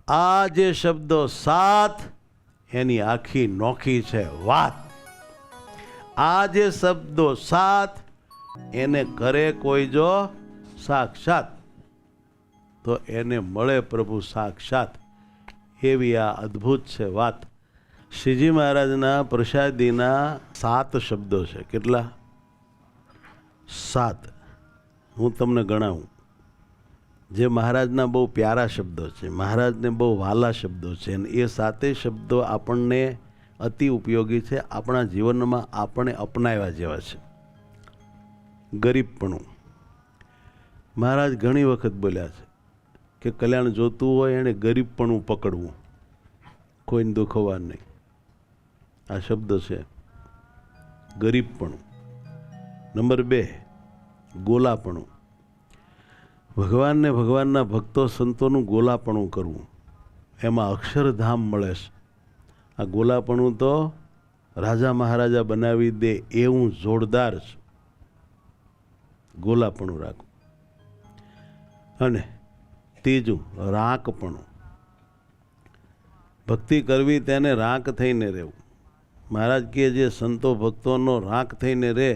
આ જે શબ્દો સાત એની આખી નોખી છે વાત. આ જે શબ્દો સાત એને કરે કોઈ જો સાક્ષાત તો એને મળે પ્રભુ સાક્ષાત. એવી આ અદ્ભુત છે વાત. શ્રીજી મહારાજના પ્રસાદીના 7 શબ્દો છે. કેટલા? 7. હું તમને ગણાવું. જે મહારાજના બહુ પ્યારા શબ્દો છે, મહારાજને બહુ વહાલા શબ્દો છે, અને એ 7 શબ્દો આપણને અતિ ઉપયોગી છે. આપણા જીવનમાં આપણે અપનાવ્યા જેવા છે. ગરીબપણું. મહારાજ ઘણી વખત બોલ્યા છે કે કલ્યાણ જોતું હોય એણે ગરીબપણું પકડવું, કોઈને દુખવા નહીં. આ શબ્દ છે ગરીબપણું. નંબર 2, ગોલાપણું. ભગવાનને ભગવાનના ભક્તો સંતોનું ગોલાપણું કરવું, એમાં અક્ષરધામ મળે છે. આ ગોલાપણું તો રાજા મહારાજા બનાવી દે એવું જોરદાર છે. ગોલાપણું રાખવું. અને ત્રીજું, રાંકપણું. ભક્તિ કરવી તેને રાંક થઈને રહેવું. મહારાજ કહે જે સંતો ભક્તોનો રાંક થઈને રહે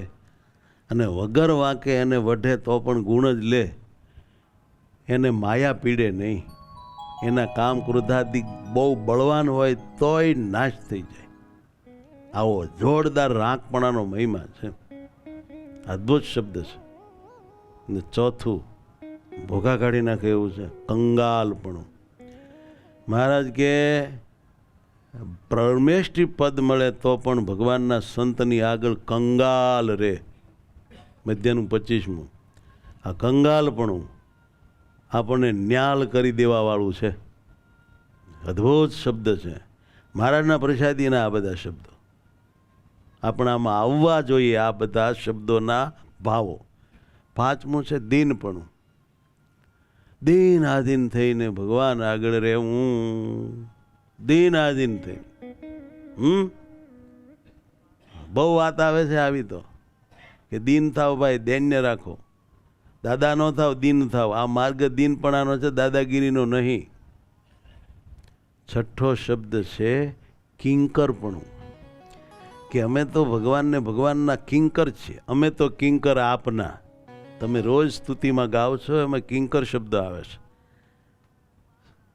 અને વગર વાંકે એને વઢે તો પણ ગુણ જ લે, એને માયા પીડે નહીં. એના કામ ક્રોધાદિક બહુ બળવાન હોય તોય નાશ થઈ જાય. આવો જોરદાર રાંકપણાનો મહિમા છે. અદ્ભુત શબ્દ છે. ને ચોથું, ભોગા કાઢી નાખે એવું છે, કંગાલપણું. મહારાજ કે પરમેષ્ઠી પદ મળે તો પણ ભગવાનના સંતની આગળ કંગાલ રે. મધ્યનું 25મું. આ કંગાલપણું આપણને ન્યાલ કરી દેવા વાળું છે. અદ્ભુત શબ્દ છે. મહારાજના પ્રસાદીના આ બધા શબ્દો આપણામાં આવવા જોઈએ. આ બધા શબ્દોના ભાવો. 5મું છે દીનપણું. દીન આધીન થઈને ભગવાન આગળ રહેવું. દીન આધીન થઈને. બહુ વાત આવે છે આવી તો કે દીન થાવ ભાઈ, દૈન્ય રાખો. દાદા નો થાવ, દીન થાવ. આ માર્ગ દીનપણાનો છે, દાદાગીરીનો નહીં. 6થો શબ્દ છે કિંકરપણું. કે અમે તો ભગવાનને ભગવાનના કિંકર છીએ. અમે તો કિંકર આપના. તમે રોજ સ્તુતિમાં ગાઓ છો, એમાં કિંકર શબ્દ આવે છે.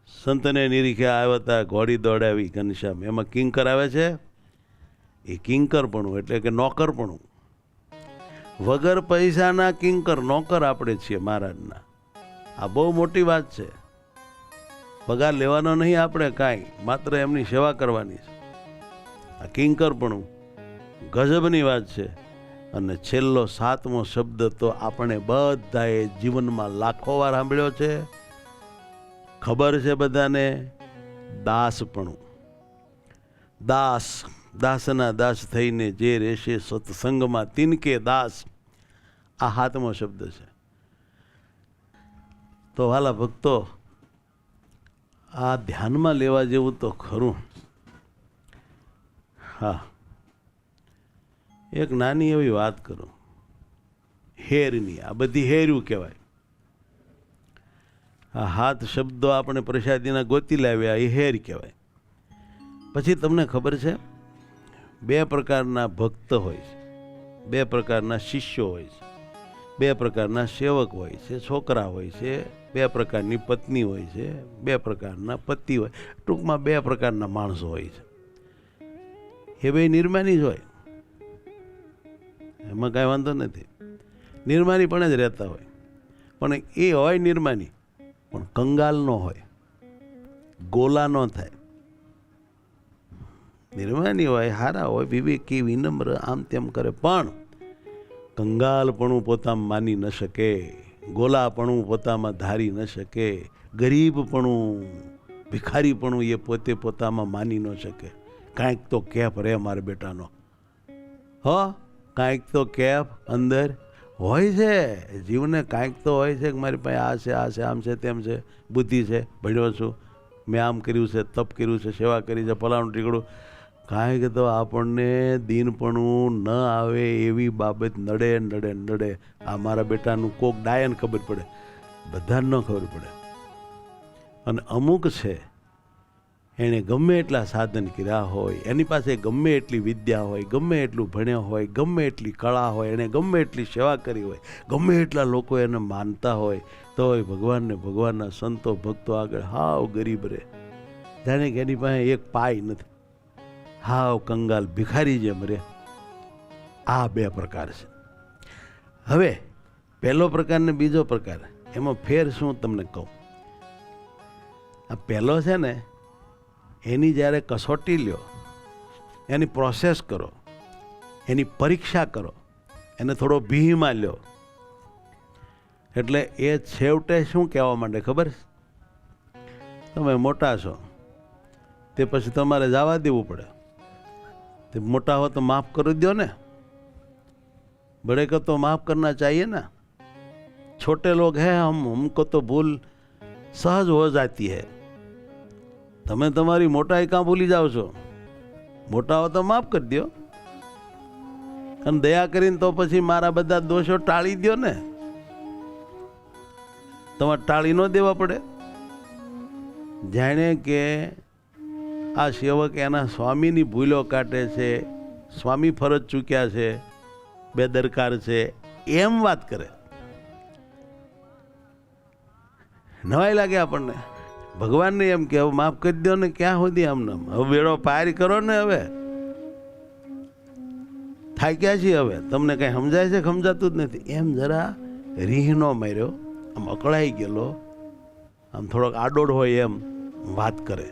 સંતને નિરીખે આવ્યા હતા, ઘોડી દોડાવી ઘનશ્યામ, એમાં કિંકર આવે છે. એ કિંકરપણું એટલે કે નોકરપણું. વગર પૈસાના કિંકર, નોકર આપણે છીએ મહારાજના. આ બહુ મોટી વાત છે. પગાર લેવાનો નહીં આપણે કાંઈ, માત્ર એમની સેવા કરવાની છે. આ કિંકરપણું ગજબની વાત છે. અને છેલ્લો 7મો શબ્દ તો આપણે બધાએ જીવનમાં લાખો વાર સાંભળ્યો છે, ખબર છે બધાને. દાસપણું. દાસ, દાસના દાસ થઈને જે રહેશે સત્સંગમાં તિનકે દાસ. આ 7મો શબ્દ છે. તો વાલા ભક્તો, આ ધ્યાનમાં લેવા જેવું તો ખરું. હા, એક નાની એવી વાત કરું. હેરની. આ બધી હેર્યું કહેવાય. આ 7 શબ્દો આપણે પ્રસાદીના ગોતી લાવ્યા, એ હેર કહેવાય. પછી તમને ખબર છે 2 પ્રકારના ભક્ત હોય છે, 2 પ્રકારના શિષ્યો હોય છે, 2 પ્રકારના સેવક હોય છે, છોકરા હોય છે, 2 પ્રકારની પત્ની હોય છે, 2 પ્રકારના પતિ હોય. ટૂંકમાં 2 પ્રકારના માણસો હોય છે. એ બે નિર્માની જ હોય, એમાં કાંઈ વાંધો નથી. નિર્માની પણ જ રહેતા હોય. પણ એ હોય નિર્માની, પણ કંગાલ ન હોય, ગોલા ન થાય. નિર્માની હોય, હારા હોય, વિવેકી, વિનમ્ર, આમ તેમ કરે, પણ કંગાલપણું પોતામાં માની ન શકે, ગોલાપણું પોતામાં ધારી ન શકે, ગરીબપણું, ભિખારીપણું એ પોતે પોતામાં માની ન શકે. કાંઈક તો કેફ રહે મારા બેટાનો. કાંઈક તો કેફ અંદર હોય છે. જીવને કાંઈક તો હોય છે કે મારી પાસે આ છે, આમ છે, તેમ છે, બુદ્ધિ છે, ભણ્યો છું, મેં આમ કર્યું છે, તપ કર્યું છે, સેવા કરી છે, ફલાણું ટીકડું. કાંઈક તો આપણને દીનપણું ન આવે એવી બાબત નડે. આ મારા બેટાનું કોક ડાયન ખબર પડે, બધાને ન ખબર પડે. અને અમુક છે એણે ગમે એટલા સાધન કર્યા હોય, એની પાસે ગમે એટલી વિદ્યા હોય, ગમે એટલું ભણ્યો હોય, ગમે એટલી કળા હોય, એણે ગમે એટલી સેવા કરી હોય, ગમે એટલા લોકો એને માનતા હોય, તોય ભગવાનને ભગવાનના સંતો ભક્તો આગળ હાવ ગરીબ રહે, જાણે કે એની પાસે એક પાય નથી, હાવ કંગાલ ભિખારી જેમ રહે. આ બે પ્રકાર છે. હવે પહેલો પ્રકાર ને બીજો પ્રકાર, એમાં ફેર શું તમને કહું. આ પહેલો છે ને, એની જ્યારે કસોટી લ્યો, એની પ્રોસેસ કરો, એની પરીક્ષા કરો, એને થોડો ભીમાં લ્યો, એટલે એ છેવટે શું કહેવા માંડે ખબર છે? તમે મોટા છો તે પછી તમારે જવા દેવું પડે. તે મોટા હો તો માફ કરી દો ને, बड़े को तो माफ करना चाहिए ना. छोटे लोग हैं हमको तो भूल सहज हो जाती है. તમે તમારી મોટાઈ કાં ભૂલી જાઓ છો? મોટા હો તો માફ કરી દો, અને દયા કરીને તો પછી મારા બધા દોષો ટાળી દો ને. તમારે ટાળી ન દેવા પડે. જાણે કે આ સેવક એના સ્વામીની ભૂલો કાઢે છે, સ્વામી ફરજ ચૂક્યા છે, બેદરકાર છે, એમ વાત કરે. નવાઈ લાગે આપણને. ભગવાનને એમ કે હવે માફ કરી દો ને, ક્યાં સુધી આમ નામ, હવે બેડો પાર કરો ને. હવે થાક્યા છીએ, હવે તમને કઈ સમજાય છે? સમજાતું જ નથી. એમ જરા રીહનો માર્યો, આમ અકળાઈ ગયેલો, આમ થોડોક આડોડ હોય એમ વાત કરે.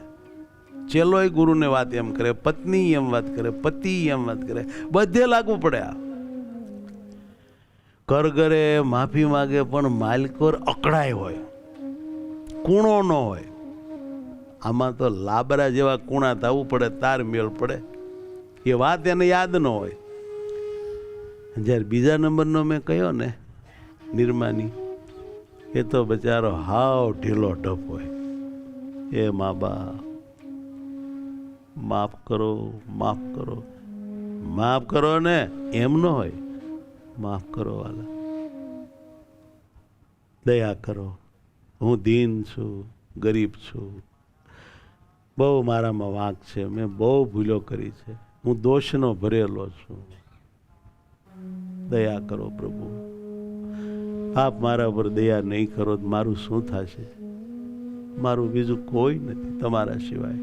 ચેલોય ગુરુને વાત એમ કરે, પત્ની એમ વાત કરે, પતિ એમ વાત કરે, બધે લાગુ પડે. આ કરગરે માફી માગે પણ માલકોર અકળાય હોય, કૂણો ન હોય. આમાં તો લાબરા જેવા કૂણા થવું પડે, તાર મેળ પડે. એ વાત એને યાદ ન હોય. જ્યારે બીજા નંબરનો મેં કહ્યો ને, નિર્માની, એ તો બચારો હાવ ઢીલો ઢપ હોય. એ મા બાપ માફ કરો, માફ કરો, માફ કરો ને, એમ ન હોય. માફ કરો વાલા, દયા કરો, હું દીન છું, ગરીબ છું, બહુ મારામાં વાંક છે, મેં બહુ ભૂલો કરી છે, હું દોષનો ભરેલો છું, દયા કરો પ્રભુ. આપ મારા પર દયા નહીં કરો તો મારું શું થશે? મારું બીજું કોઈ નથી તમારા સિવાય.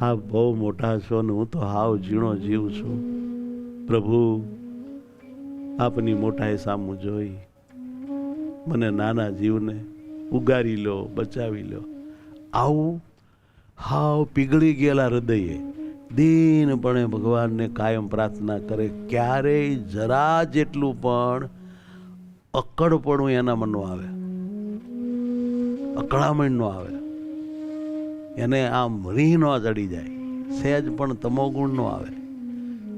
આપ બહુ મોટા છો ને હું તો હાવ ઝીણો જીવ છું. પ્રભુ, આપની મોટાઈ સામું જોઈ મને નાના જીવને ઉગારી લો, બચાવી લો. આવું હાવ પીગળી ગયેલા હૃદયે દીનપણે ભગવાનને કાયમ પ્રાર્થના કરે. ક્યારેય જરા જેટલું પણ અકળપણું એનામાં ન આવે, અકળામણ ન આવે, એને આમ રીહ ન ચડી જાય, સહેજ પણ તમોગુણ ન આવે.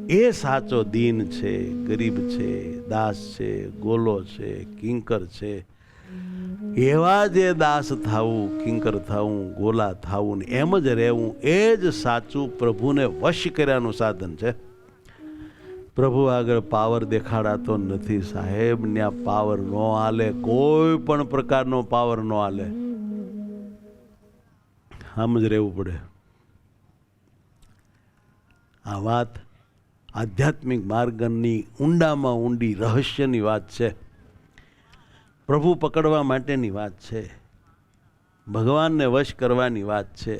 એ સાચો દીન છે, ગરીબ છે, દાસ છે, ગોલો છે, કિંકર છે. એવા જે દાસ થાવું, કિંકર થાવું, ગોલા થાવું ને એમ જ રહેવું, એ જ સાચું પ્રભુને વશ કર્યાનું સાધન છે. પ્રભુ આગળ પાવર દેખાડાતો નથી સાહેબ. ત્યાં પાવર ન હાલે, કોઈ પણ પ્રકારનો પાવર ન હાલે. આમ જ રહેવું પડે. આ વાત આધ્યાત્મિક માર્ગની ઊંડામાં ઊંડી રહસ્યની વાત છે. પ્રભુ પકડવા માટેની વાત છે, ભગવાનને વશ કરવાની વાત છે.